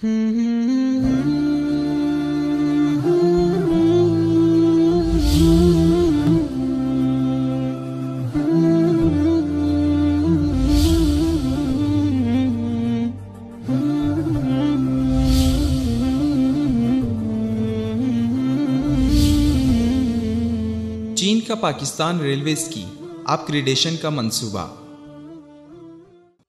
چین کا پاکستان ریلویز کی اپ گریڈیشن کا منصوبہ۔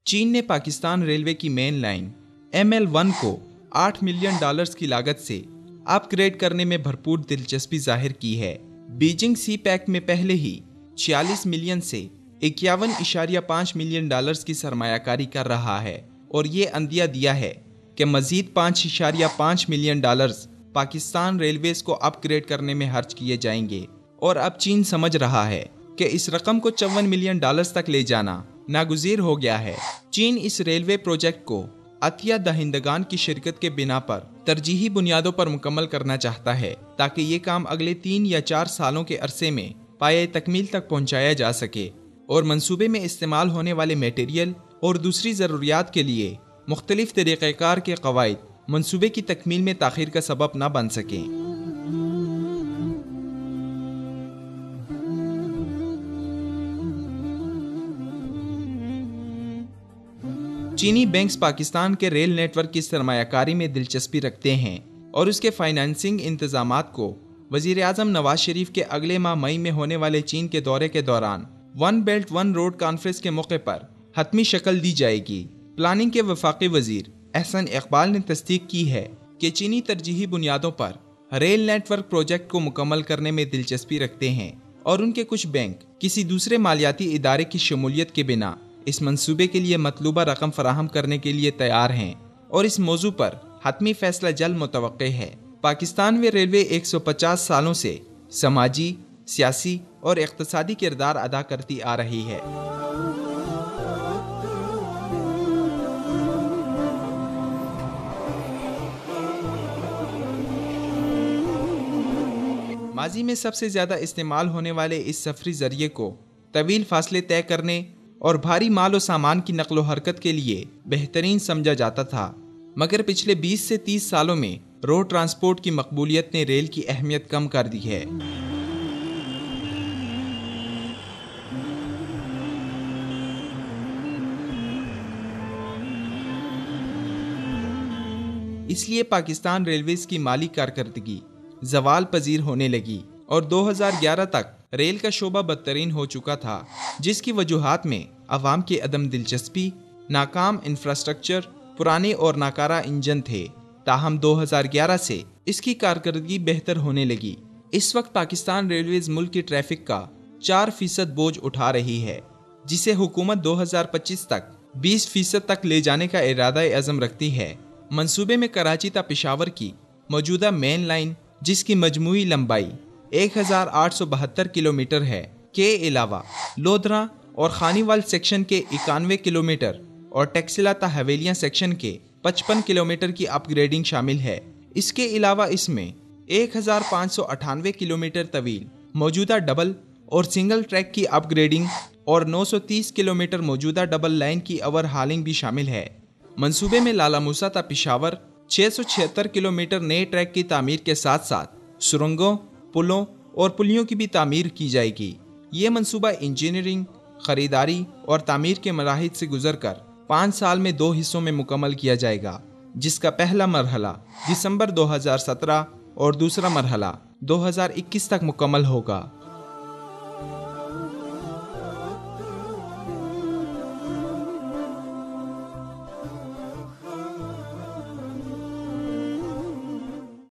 چین نے پاکستان ریلوے کی مین لائن ML1 کو $8 ملین کی لاگت سے اپ گریڈ کرنے میں بھرپور دلچسپی ظاہر کی ہے۔ بیجنگ سی پیک میں پہلے ہی 46 ملین سے 51.5 ملین ڈالرز کی سرمایہ کاری کر رہا ہے اور یہ عندیہ دیا ہے کہ مزید 5.5 ملین ڈالرز پاکستان ریلویز کو اپ گریڈ کرنے میں خرچ کیے جائیں گے، اور اب چین سمجھ رہا ہے کہ اس رقم کو 54 ملین ڈالرز تک لے جانا ناگزیر ہو گیا ہے۔ چین اس ریلوے پروجیکٹ کو عطیہ دہندگان کی شرکت کے بنا پر ترجیحی بنیادوں پر مکمل کرنا چاہتا ہے تاکہ یہ کام اگلے 3 یا 4 سالوں کے عرصے میں پایۂ تکمیل تک پہنچایا جا سکے اور منصوبے میں استعمال ہونے والے میٹیریل اور دوسری ضروریات کے لیے مختلف طریقہ کار کے قواعد منصوبے کی تکمیل میں تاخیر کا سبب نہ بن سکیں۔ چینی بینکس پاکستان کے ریل نیٹ ورک کی سرمایہ کاری میں دلچسپی رکھتے ہیں اور اس کے فائنانسنگ انتظامات کو وزیر اعظم نواز شریف کے اگلے ماہ مئی میں ہونے والے چین کے دورے کے دوران one belt one road conference کے موقع پر حتمی شکل دی جائے گی۔ پلاننگ کے وفاقی وزیر احسن اقبال نے تصدیق کی ہے کہ چینی ترجیحی بنیادوں پر ریل نیٹ ورک پروجیکٹ کو مکمل کرنے میں دلچسپی رکھتے ہیں اور ان کے کچھ بینک کسی دوسرے مالیاتی ادارے کی شمولیت کے بنا اس منصوبے کے لیے مطلوبہ رقم فراہم کرنے کے لیے تیار ہیں اور اس موضوع پر حتمی فیصلہ جلد متوقع ہے۔ پاکستان میں ریلوے 150 سالوں سے سماجی، سیاسی اور اقتصادی کردار ادا کرتی آ رہی ہے۔ ماضی میں سب سے زیادہ استعمال ہونے والے اس سفری ذریعے کو طویل فاصلے طے کرنے اور بھاری مال و سامان کی نقل و حرکت کے لیے بہترین سمجھا جاتا تھا، مگر پچھلے 20 سے 30 سالوں میں روڈ ٹرانسپورٹ کی مقبولیت نے ریل کی اہمیت کم کر دی ہے۔ اس لیے پاکستان ریلویز کی مالی کارکردگی زوال پذیر ہونے لگی اور 2011 تک ریل کا شعبہ بدترین ہو چکا تھا، جس کی وجوہات میں عوام کی عدم دلچسپی، ناکام انفراسٹرکچر، پرانے اور ناکارہ انجن تھے۔ تاہم 2011 سے اس کی کارکردگی بہتر ہونے لگی۔ اس وقت پاکستان ریلویز ملک کی ٹریفک کا 4% بوجھ اٹھا رہی ہے، جسے حکومت 2025 تک 20% تک لے جانے کا ارادہ عزم رکھتی ہے۔ منصوبے میں کراچی تا پشاور کی موجودہ مین لائن، جس کی مجموعی لمبائی 1872 کلومیٹر ہے، کے علاوہ لودھرا اور خانیوال سیکشن کے 91 کلومیٹر اور ٹیکسلا تا حویلیاں سیکشن کے 55 کلومیٹر کی اپ گریڈنگ شامل ہے۔ اس کے علاوہ اس میں 1598 کلومیٹر طویل موجودہ ڈبل اور سنگل ٹریک کی اپ گریڈنگ اور 930 کلومیٹر موجودہ ڈبل لائن کی اوور ہالنگ بھی شامل ہے۔ منصوبے میں لالا موسیٰ تا پشاور 676 کلومیٹر نئے ٹریک کی تعمیر کے ساتھ ساتھ سرنگوں، پلوں اور پلیوں کی بھی تعمیر کی جائے گی۔ یہ منصوبہ انجینئرنگ، خریداری اور تعمیر کے مراحل سے گزر کر 5 سال میں 2 حصوں میں مکمل کیا جائے گا، جس کا پہلا مرحلہ دسمبر 2017 اور دوسرا مرحلہ 2021 تک مکمل ہوگا۔